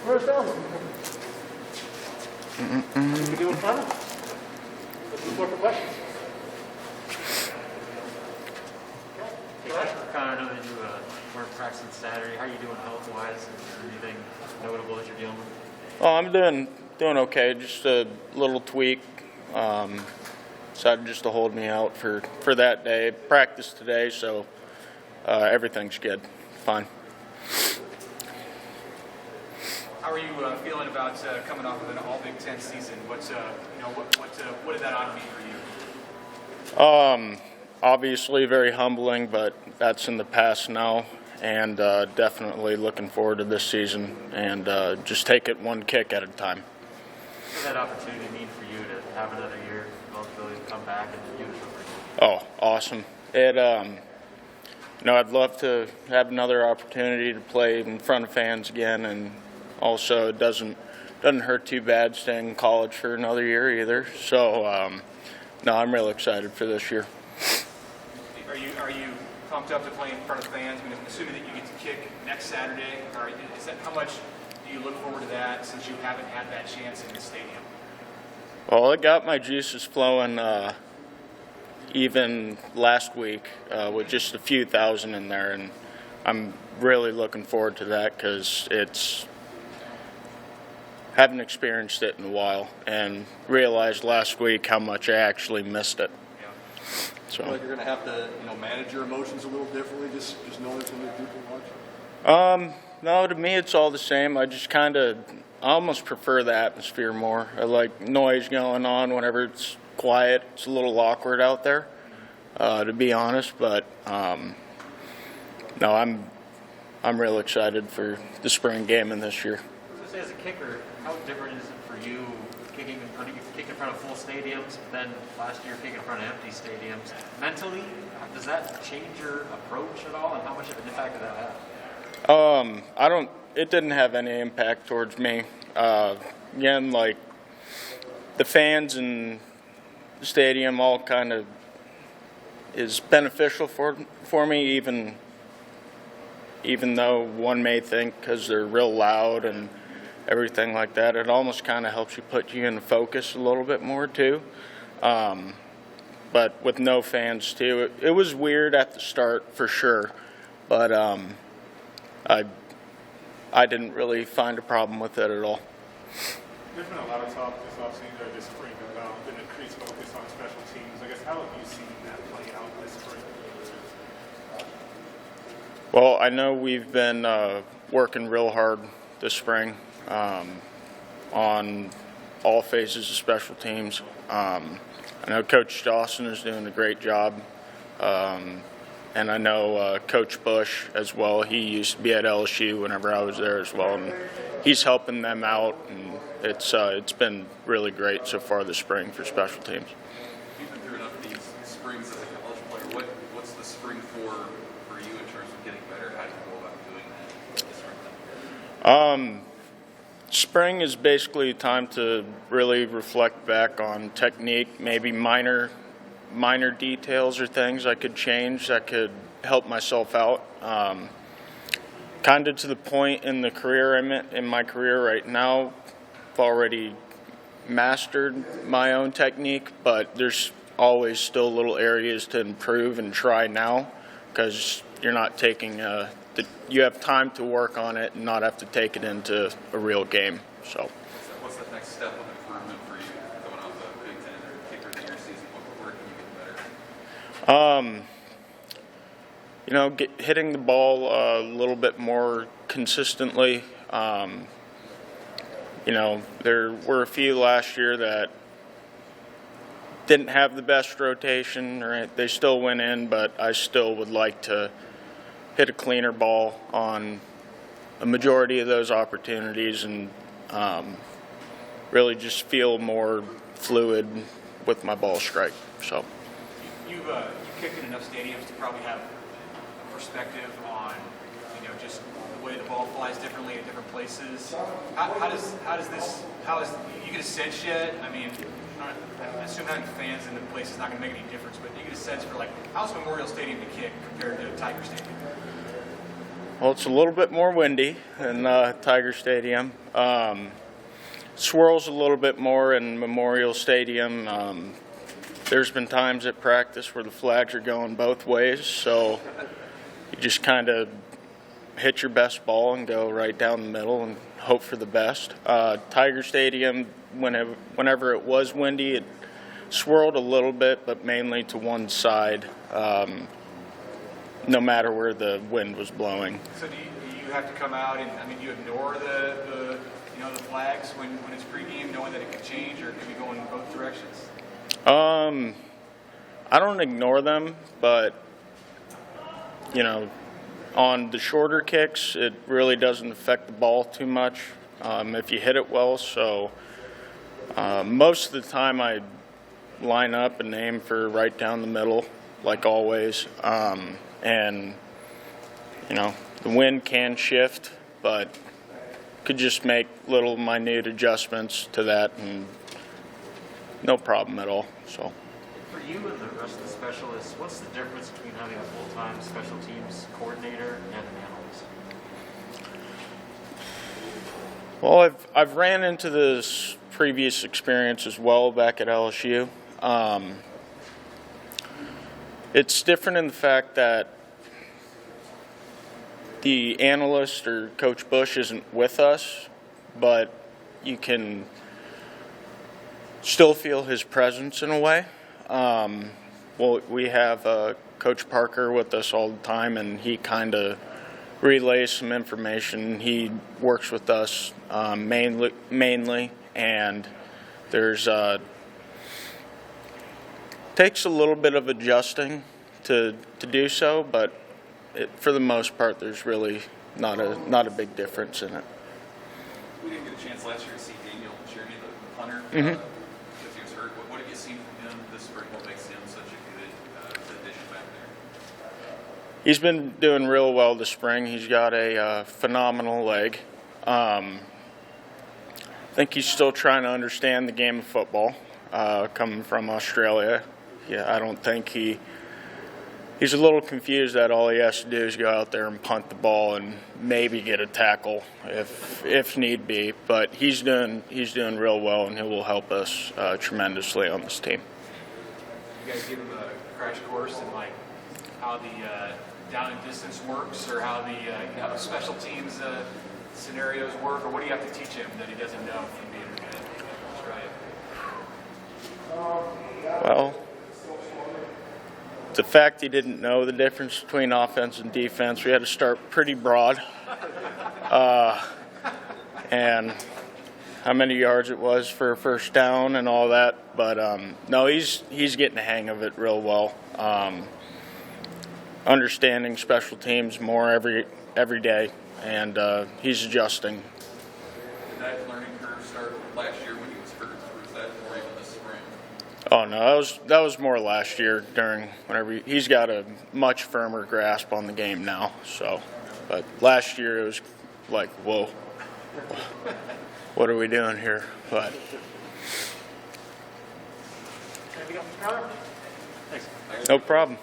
Where's Dallas? You doing fun? Let's move forward for questions. Connor, I know that you weren't practicing Saturday. How are you doing health-wise? Is there anything notable that you're dealing with? Oh, I'm doing okay. Just a little tweak. Decided just to hold me out for that day. Practice today, so everything's good. Fine. How are you feeling about coming off of an All Big Ten season? What did that honor mean for you? Obviously very humbling, but that's in the past now, and definitely looking forward to this season and just take it one kick at a time. What does that opportunity mean for you to have another year, ability to come back and use it? Oh, awesome! I'd love to have another opportunity to play in front of fans again, and also it doesn't hurt too bad staying in college for another year either. So, no, I'm really excited for this year. Are you pumped up to play in front of fans? I mean, assuming that you get to kick next Saturday, how much do you look forward to that since you haven't had that chance in the stadium? Well, it got my juices flowing even last week with just a few thousand in there, and I'm really looking forward to that because haven't experienced it in a while and realized last week how much I actually missed it. So like you're going to have to, manage your emotions a little differently, just knowing it's going to be people watching? No, to me it's all the same. I almost prefer the atmosphere more. I like noise going on whenever it's quiet. It's a little awkward out there, to be honest. But no, I'm real excited for the spring game and this year. So as a kicker, how different is it for you kicking in front of full stadiums, then last year kicking in front of empty stadiums? Mentally, does that change your approach at all, and how much of an impact did that have? It didn't have any impact towards me. Again, like the fans and the stadium all kind of is beneficial for me, even though one may think because they're real loud and everything like that, it almost kind of helps you put you in focus a little bit more too. But with no fans too, it was weird at the start for sure, but I didn't really find a problem with it at all. There's been a lot of talk this offseason or this spring about an increased focus on special teams. I guess how have you seen that play out this spring? Well, I know we've been working real hard this spring on all phases of special teams. I know Coach Dawson is doing a great job, and I know Coach Bush as well. He used to be at LSU whenever I was there as well, and he's helping them out, and it's been really great so far this spring for special teams. You've been through enough of these springs as a college player. What's the spring for you in terms of getting better? How do you go about doing that this spring? Spring is basically a time to really reflect back on technique, maybe minor details or things I could change that could help myself out. Kind of to the point in the career I'm in my career right now, I've already mastered my own technique, but there's always still little areas to improve and try now because you're not taking you have time to work on it and not have to take it into a real game. So what's the next step of improvement for you coming off the Big Ten or kicker of the year season? Where can you get better? Hitting the ball a little bit more consistently. There were a few last year that didn't have the best rotation, right? They still went in, but I still would like to hit a cleaner ball on a majority of those opportunities and really just feel more fluid with my ball strike. So You've kicked in enough stadiums to probably have a perspective on just the way the ball flies differently at different places. How does you get a sense yet? I mean, I assume having fans in the place is not going to make any difference, but do you get a sense for how's Memorial Stadium to kick compared to Tiger Stadium? Well, it's a little bit more windy in Tiger Stadium. Swirls a little bit more in Memorial Stadium. There's been times at practice where the flags are going both ways, so you just kind of hit your best ball and go right down the middle and hope for the best. Tiger Stadium, whenever it was windy, it swirled a little bit, but mainly to one side, no matter where the wind was blowing. So do you have to come out and, I mean, do you ignore the flags when it's pregame, knowing that it could change or it could be going in both directions? I don't ignore them, but, on the shorter kicks, it really doesn't affect the ball too much if you hit it well. So most of the time I line up and aim for right down the middle, like always. And, the wind can shift, but could just make little minute adjustments to that and no problem at all. So. For you and the rest of the specialists, what's the difference between having a full-time special teams coordinator and an analyst? Well, I've ran into this previous experience as well back at LSU. It's different in the fact that the analyst or Coach Bush isn't with us, but you can still feel his presence in a way. Well, we have Coach Parker with us all the time, and he kind of relays some information. He works with us mainly, and there's takes a little bit of adjusting to do so, but for the most part, there's really not a big difference in it. We didn't get a chance last year to see Daniel Cherney, the punter, because he was hurt. What have you seen from him this spring? What makes him such a good addition back there? He's been doing real well this spring. He's got a phenomenal leg. I think he's still trying to understand the game of football, coming from Australia. Yeah, I don't think he's a little confused that all he has to do is go out there and punt the ball and maybe get a tackle if need be. But he's doing real well, and he will help us tremendously on this team. You guys give him a crash course in like how the down and distance works, or how the special teams scenarios work, or what do you have to teach him that he doesn't know from being in Australia? Well, the fact he didn't know the difference between offense and defense, we had to start pretty broad. And how many yards it was for a first down and all that. But no, he's getting the hang of it real well. Understanding special teams more every day, and he's adjusting. Did that learning curve start last year when he was hurt, or was that more even this spring? Oh no, that was more last year whenever he's got a much firmer grasp on the game now. So, but last year it was like, whoa, what are we doing here? But Thanks. no problem.